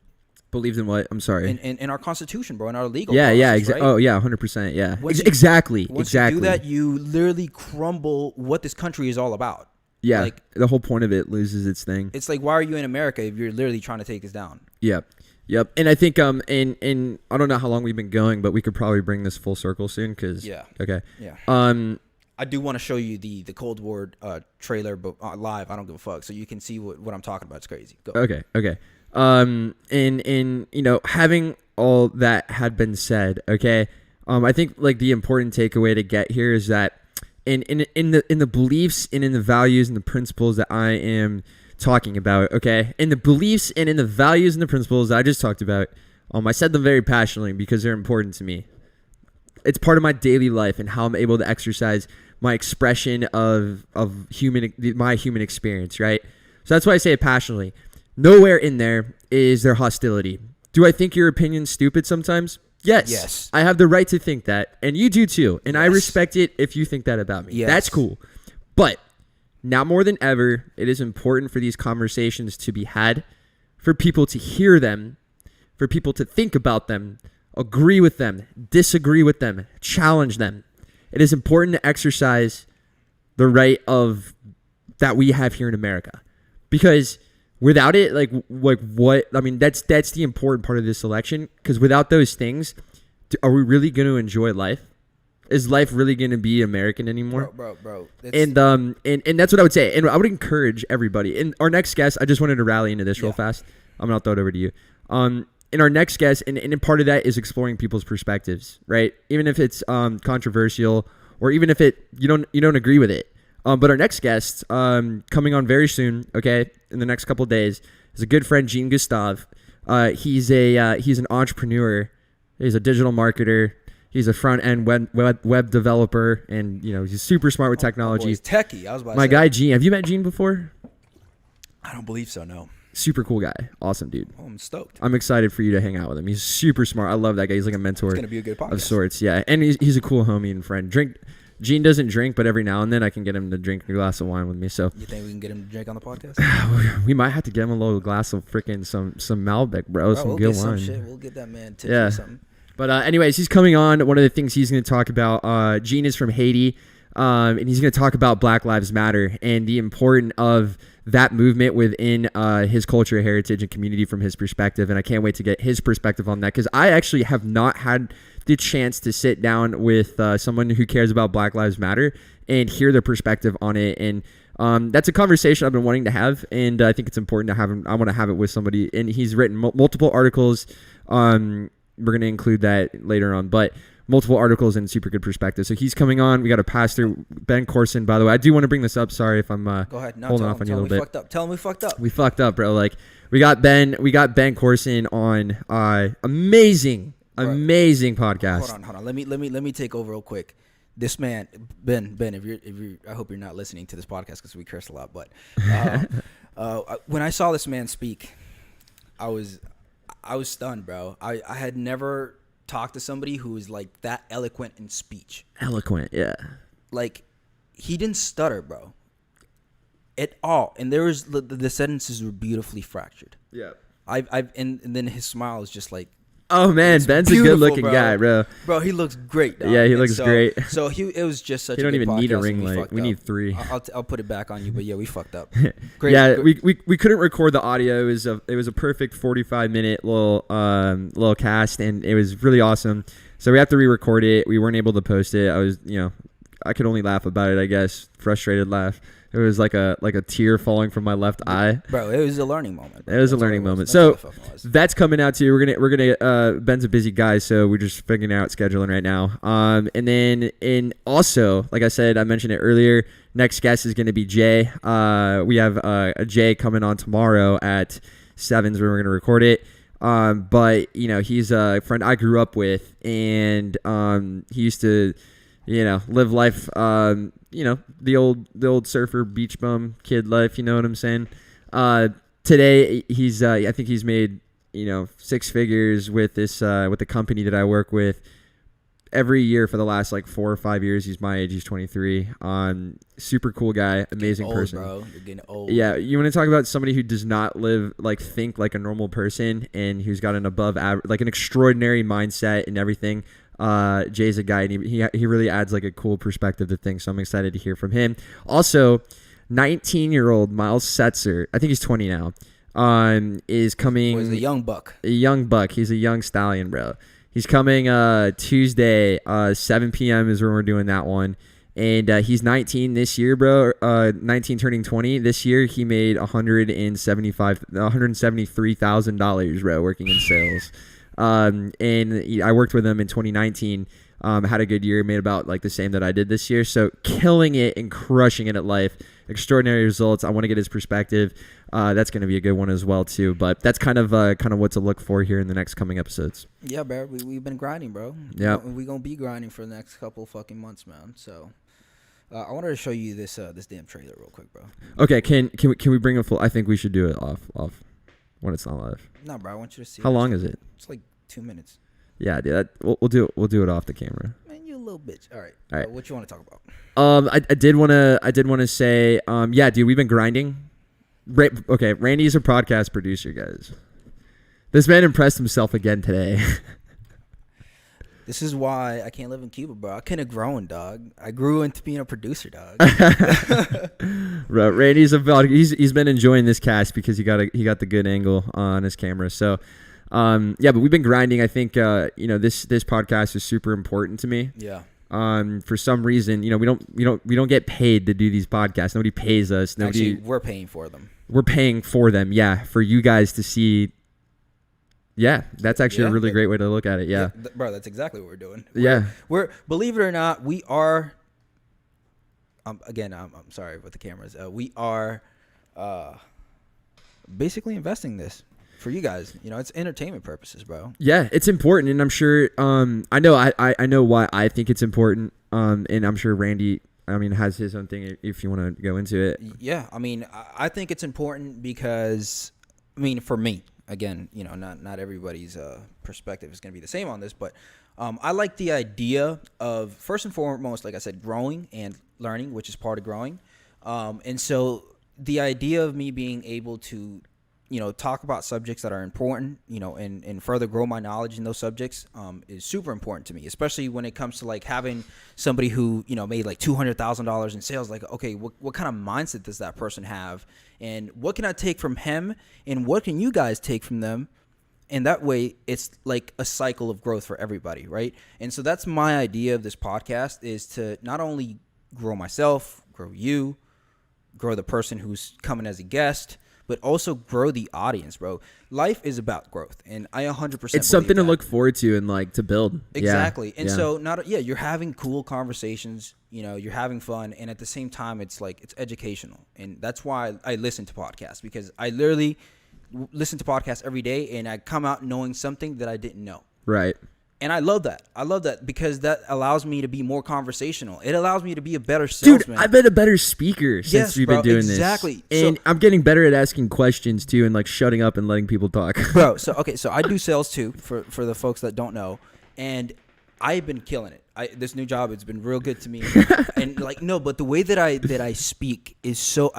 B: Believed in what? I'm sorry.
A: In our Constitution, bro, in our legal.
B: Yeah,
A: process,
B: yeah,
A: right?
B: Oh, yeah, 100%. Yeah,
A: exactly.
B: Once
A: you do that, you literally crumble what this country is all about.
B: Yeah,
A: like,
B: the whole point of it loses its thing.
A: It's like, why are you in America if you're literally trying to take us down?
B: Yep. And I think in I don't know how long we've been going, but we could probably bring this full circle soon. Okay.
A: Yeah. I do want to show you the Cold War trailer, but live. I don't give a fuck, so you can see what I'm talking about. It's crazy. Go.
B: Okay. And having all that had been said, okay, I think like the important takeaway to get here is that in the beliefs and in the values and the principles that I am talking about, okay, in the beliefs and in the values and the principles that I just talked about, I said them very passionately because they're important to me. It's part of my daily life and how I'm able to exercise my expression of my human experience, right? So that's why I say it passionately. Nowhere in there is there hostility. Do I think your opinion's stupid sometimes? Yes. I have the right to think that, and you do too. And I respect it if you think that about me.
A: Yes.
B: That's cool. But now more than ever, it is important for these conversations to be had, for people to hear them, for people to think about them, agree with them, disagree with them, challenge them. It is important to exercise the right of that we have here in America, because without it, like what I mean, that's the important part of this election. Because without those things, are we really going to enjoy life? Is life really going to be American anymore?
A: Bro.
B: And that's what I would say. And I would encourage everybody. And our next guest, I just wanted to rally into this real fast. I'll throw it over to you. In our next guest, and part of that is exploring people's perspectives, right? Even if it's controversial, or even if you don't agree with it. But our next guest, coming on very soon, okay, in the next couple of days, is a good friend, Jean Gustave. He's an entrepreneur. He's a digital marketer. He's a front-end web developer, and he's super smart with technology.
A: He's techie. I was about to
B: My
A: say.
B: guy, Gene. Have you met Gene before?
A: I don't believe so. No.
B: Super cool guy. Awesome dude.
A: Oh, I'm stoked.
B: I'm excited for you to hang out with him. He's super smart. I love that guy. He's like a mentor.
A: It's gonna be a good podcast
B: of sorts. Yeah, and he's a cool homie and friend. Gene doesn't drink, but every now and then I can get him to drink a glass of wine with me. So
A: you think we can get him to drink on the podcast?
B: we might have to get him a little glass of freaking some Malbec, bro. Some
A: we'll
B: good
A: get
B: wine.
A: Some shit. We'll get that man tips or something.
B: But anyways, he's coming on. One of the things he's going to talk about, Gene is from Haiti, and he's going to talk about Black Lives Matter and the importance of that movement within his culture, heritage, and community from his perspective. And I can't wait to get his perspective on that, because I actually have not had the chance to sit down with someone who cares about Black Lives Matter and hear their perspective on it. And that's a conversation I've been wanting to have, and I think it's important to have him. I want to have it with somebody, and he's written multiple articles. We're going to include that later on, but multiple articles and super good perspective. So he's coming on. We got a pastor, Ben Corson, by the way. I do want to bring this up. Sorry if I'm
A: Go ahead. No,
B: holding off on you a little bit.
A: Tell him we fucked up.
B: We fucked up, bro. Like we got Ben Corson on amazing podcast.
A: Hold on. Let me take over real quick. This man, Ben, if you're, I hope you're not listening to this podcast because we curse a lot. But when I saw this man speak, I was stunned, bro. I had never talked to somebody who was like that eloquent in speech.
B: Eloquent, yeah.
A: Like he didn't stutter, bro, at all. And there was the sentences were beautifully fractured.
B: Yeah.
A: And then his smile is just like.
B: Oh man, Ben's a good-looking guy, bro.
A: Bro, he looks great. Dog.
B: Yeah, he looks great.
A: So it was just such.
B: You don't
A: a good
B: even need a
A: podcast,
B: ring light. We need 3.
A: I'll put it back on you, but yeah, we fucked up. Great.
B: Yeah, we couldn't record the audio. It was a perfect 45-minute little cast, and it was really awesome. So we have to re-record it. We weren't able to post it. I could only laugh about it, I guess. Frustrated laugh. It was like a tear falling from my left eye.
A: Bro, it was a learning moment. Bro.
B: It was a learning moment. So that's coming out too. We're gonna Ben's a busy guy, so we're just figuring out scheduling right now. And then also, like I said, I mentioned it earlier, next guest is gonna be Jay. We have a Jay coming on tomorrow at 7's when we're gonna record it. But he's a friend I grew up with, and he used to live life, the old surfer beach bum kid life, you know what I'm saying? Today he's, I think he's made, 6 figures with this, with the company that I work with. Every year for the last 4 or 5 years. He's my age. He's 23. Super cool guy. Amazing person.
A: Bro. You're getting old.
B: Yeah. You want to talk about somebody who does not think like a normal person, and who's got an above average, an extraordinary mindset and everything. Jay's a guy, and he really adds a cool perspective to things. So I'm excited to hear from him. Also, 19-year-old Miles Setzer, I think he's 20 now, is coming.
A: He's a young buck.
B: He's a young stallion, bro. He's coming Tuesday, 7 p.m. is when we're doing that one. And he's 19 this year, bro. 19 turning 20 this year. He made $173,000, bro, working in sales. And I worked with him in 2019. Had a good year, made about the same that I did this year. So killing it and crushing it at life. Extraordinary results. I want to get his perspective. That's going to be a good one as well too. But that's kind of what to look for here in the next coming episodes.
A: Yeah, bro. We've been grinding, bro.
B: Yeah.
A: We're going to be grinding for the next couple fucking months, man. So I wanted to show you this damn trailer real quick, bro.
B: Okay, can we bring a full? I think we should do it off when it's not live.
A: No, bro. I want you to see.
B: How long is it?
A: It's 2 minutes.
B: Yeah, dude. We'll do it off the camera.
A: Man, you a little bitch. All right. What you want to talk about?
B: I did want to say, yeah, dude, we've been grinding. Okay, Randy's a podcast producer, guys. This man impressed himself again today.
A: This is why I can't live in Cuba, bro. I couldn't have grown, dog. I grew into being a producer, dog.
B: Bro, Randy's he's been enjoying this cast because he got the good angle on his camera. So, yeah, but we've been grinding. I think this podcast is super important to me.
A: Yeah.
B: For some reason, we don't get paid to do these podcasts. Nobody pays us.
A: Actually, we're paying for them.
B: We're paying for them. Yeah, for you guys to see. Yeah, that's actually a really great way to look at it. Yeah,
A: bro, that's exactly what we're doing. We're believe it or not, we are. Again, I'm sorry with the cameras. We are, basically investing this for you guys. It's entertainment purposes, bro.
B: Yeah, it's important, and I'm sure. I know. I know why I think it's important. And I'm sure Randy. Has his own thing. If you want to go into it.
A: Yeah, I think it's important because, for me. Again, not everybody's perspective is going to be the same on this, but I like the idea of, first and foremost, like I said, growing and learning, which is part of growing. And so the idea of me being able to, talk about subjects that are important, and further grow my knowledge in those subjects is super important to me, especially when it comes to like having somebody who, made like $200,000 in sales. Like, okay, what kind of mindset does that person have? And what can I take from him? And what can you guys take from them? And that way it's like a cycle of growth for everybody, right? And so that's my idea of this podcast, is to not only grow myself, grow you, grow the person who's coming as a guest, but also grow the audience, bro. Life is about growth, and I 100%.
B: It's something to look forward to and like to build.
A: Exactly, and so you're having cool conversations. You're having fun, and at the same time, it's educational, and that's why I listen to podcasts, because I literally listen to podcasts every day, and I come out knowing something that I didn't know.
B: Right.
A: And I love that. I love that because that allows me to be more conversational. It allows me to be a better salesman.
B: Dude, I've been a better speaker since we've been doing this.
A: Exactly.
B: And I'm getting better at asking questions too, and like shutting up and letting people talk.
A: Bro, so I do sales too, for the folks that don't know. And I've been killing it. This new job, it's been real good to me. And but the way that I speak is so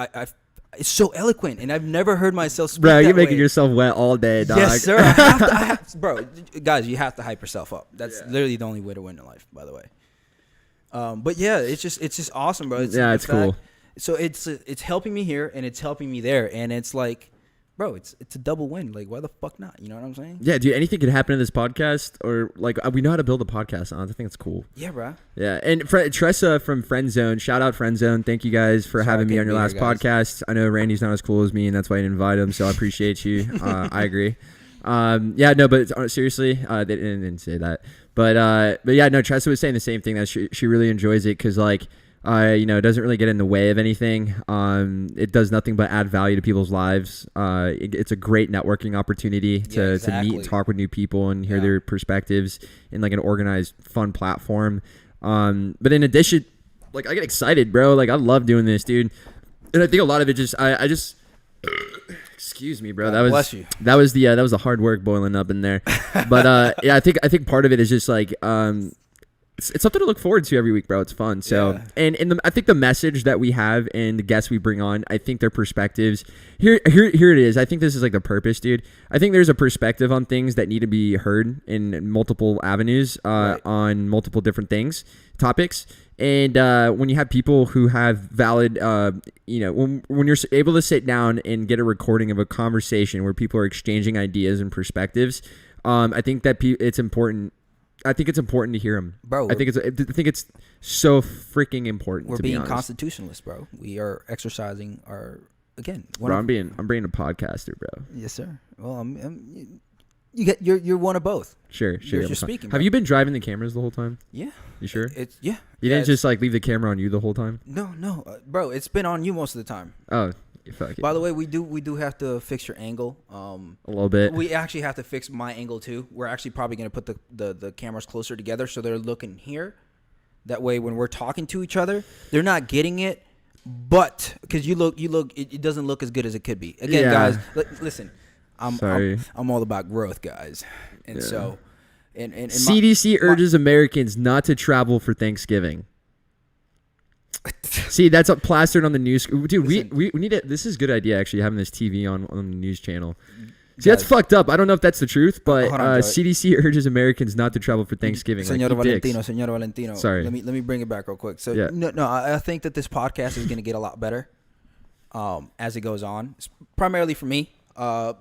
A: it's so eloquent, and I've never heard myself speak.
B: Bro, you're making
A: way.
B: yourself wet all day, dog.
A: Yes, sir. Bro, guys, you have to hype yourself up. That's literally the only way to win in life, by the way. But yeah, it's just awesome, bro.
B: It's cool.
A: So it's helping me here, and it's helping me there, and it's like, bro, it's a double win. Like, why the fuck not? You know what I'm saying?
B: Yeah, dude. Anything could happen in this podcast, or like we know how to build a podcast on. I think it's cool.
A: Yeah, bro.
B: Yeah, and Tressa from Friend Zone. Shout out Friend Zone. Thank you guys for having me on your last podcast. I know Randy's not as cool as me, and that's why I didn't invite him. So I appreciate you. I agree. Yeah, no, but seriously, they didn't say that. But yeah, no. Tressa was saying the same thing, that she really enjoys it because like. It doesn't really get in the way of anything. It does nothing but add value to people's lives. It's a great networking opportunity to meet and talk with new people and hear their perspectives in like an organized, fun platform. But in addition, like I get excited, bro. Like I love doing this, dude. And I think a lot of it just, I just, excuse me, bro.
A: Bless you.
B: That was the hard work boiling up in there. But yeah, I think part of it is just like, it's something to look forward to every week, bro. It's fun. So, and I think the message that we have and the guests we bring on, I think their perspectives here it is. I think this is like the purpose, dude. I think there's a perspective on things that need to be heard in multiple avenues, on multiple different topics. And when you have people who have valid, when you're able to sit down and get a recording of a conversation where people are exchanging ideas and perspectives, I think that it's important. I think it's important to hear them,
A: bro.
B: I think it's so freaking important.
A: We're
B: to
A: being
B: be honest.
A: Constitutionalists, bro. We are exercising our
B: Bro, I'm being a podcaster, bro.
A: Yes, sir. Well, you're one of both.
B: Sure.
A: You're speaking.
B: Have you been driving the cameras the whole time?
A: Yeah.
B: You sure?
A: You
B: didn't just like leave the camera on you the whole time?
A: No, bro. It's been on you most of the time.
B: Oh. Fuck it.
A: By the way, we do have to fix your angle.
B: A little bit.
A: We actually have to fix my angle too. We're actually probably going to put the cameras closer together so they're looking here. That way, when we're talking to each other, they're not getting it. But because you look, it doesn't look as good as it could be. Again, guys, listen. I'm all about growth, guys, and so and
B: CDC urges Americans not to travel for Thanksgiving. See, that's up plastered on the news. Dude, we need it. This is a good idea, actually, having this TV on the news channel. See, that's
A: Guys.
B: fucked up. I don't know if that's the truth, but
A: Hold on, Joey.
B: CDC urges Americans not to travel for Thanksgiving.
A: Senor
B: Like, eat dicks.
A: Valentino, Senor Valentino.
B: Sorry.
A: Let me bring it back real quick. So
B: Yeah.
A: no, I think that this podcast is gonna get a lot better, as it goes on. It's primarily for me,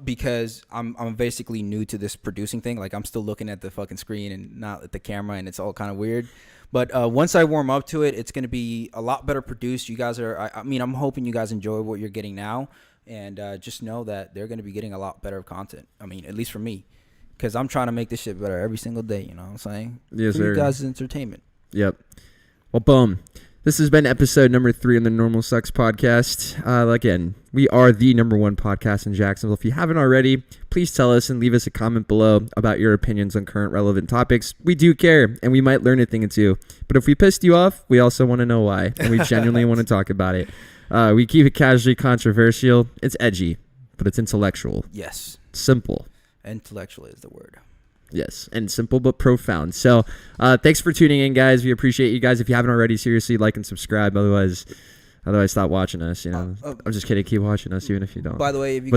A: because I'm basically new to this producing thing. Like I'm still looking at the fucking screen and not at the camera, and it's all kind of weird. But once I warm up to it, it's gonna be a lot better produced. You guys are, I mean, I'm hoping you guys enjoy what you're getting now, and just know that they're gonna be getting a lot better content. I mean, at least for me. Because I'm trying to make this shit better every single day, you know what I'm saying?
B: Yes,
A: For
B: sir.
A: you guys' entertainment.
B: Yep. Well, boom. This has been episode number 3 on the Normal Sucks podcast. Again, we are the #1 podcast in Jacksonville. If you haven't already, please tell us and leave us a comment below about your opinions on current relevant topics. We do care, and we might learn a thing or two. But if we pissed you off, we also want to know why, and we genuinely want to talk about it. We keep it casually controversial. It's edgy, but it's intellectual.
A: Yes.
B: Simple.
A: Intellectual is the word.
B: Yes, and simple but profound. So, thanks for tuning in, guys. We appreciate you guys. If you haven't already, seriously, like and subscribe. Otherwise, stop watching us. You know, I'm just kidding. Keep watching us, even if you don't.
A: By the way, if you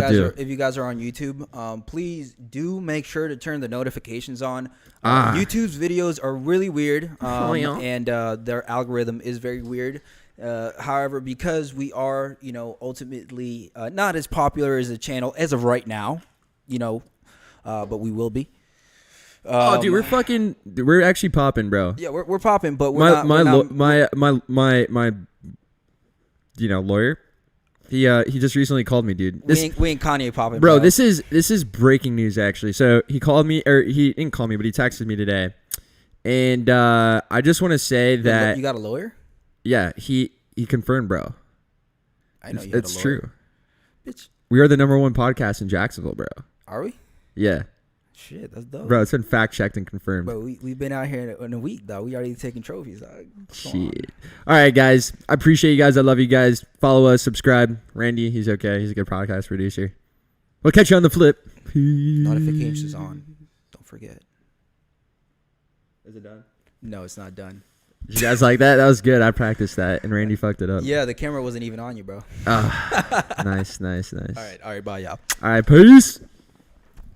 A: guys are on YouTube, please do make sure to turn the notifications on. YouTube's videos are really weird, and their algorithm is very weird. However, because we are, ultimately not as popular as a channel as of right now, but we will be.
B: Dude, we're actually popping, bro.
A: Yeah, we're popping, but we're
B: my lawyer. He just recently called me, dude.
A: We ain't Kanye popping,
B: bro. This is breaking news, actually. So he called me, or he didn't call me, but he texted me today, and I just want to say that
A: you got a lawyer.
B: Yeah, he confirmed, bro.
A: I know
B: it's true.
A: Bitch.
B: We are the #1 podcast in Jacksonville, bro.
A: Are we?
B: Yeah.
A: Shit, that's dope.
B: Bro, it's been fact checked and confirmed.
A: Bro, we've been out here in a week, though. We already taking trophies, dog.
B: Shit. All right, guys. I appreciate you guys. I love you guys. Follow us, subscribe. Randy, he's okay. He's a good podcast producer. We'll catch you on the flip.
A: Notifications on. Don't forget.
B: Is it done?
A: No, it's not done.
B: Did you guys like that? That was good. I practiced that, and Randy fucked it up.
A: Yeah, the camera wasn't even on you, bro.
B: Nice.
A: All right, bye, y'all.
B: All right, peace.